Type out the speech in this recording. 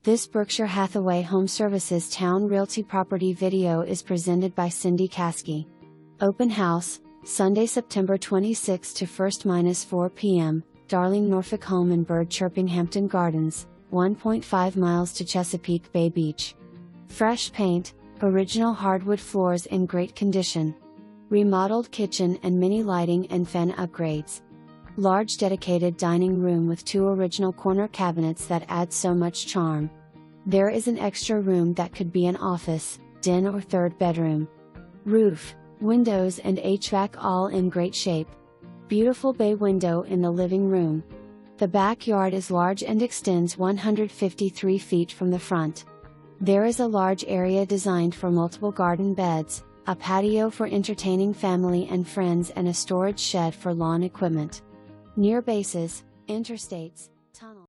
This Berkshire Hathaway HomeServices Towne Realty property video is presented by Caskey. Open house, Sunday, September 26 to 1-4 p.m., Darling Norfolk home in bird chirping Hampton Gardens, 1.5 miles to Chesapeake Bay Beach. Fresh paint, original hardwood floors in great condition. Remodeled kitchen and mini lighting and fan upgrades. Large dedicated dining room with 2 original corner cabinets that add so much charm. There is an extra room that could be an office, den or 3rd bedroom. Roof, windows and HVAC all in great shape. Beautiful bay window in the living room. The backyard is large and extends 153 feet from the front. There is a large area designed for multiple garden beds, a patio for entertaining family and friends and a storage shed for lawn equipment. Near bases, interstates, tunnels.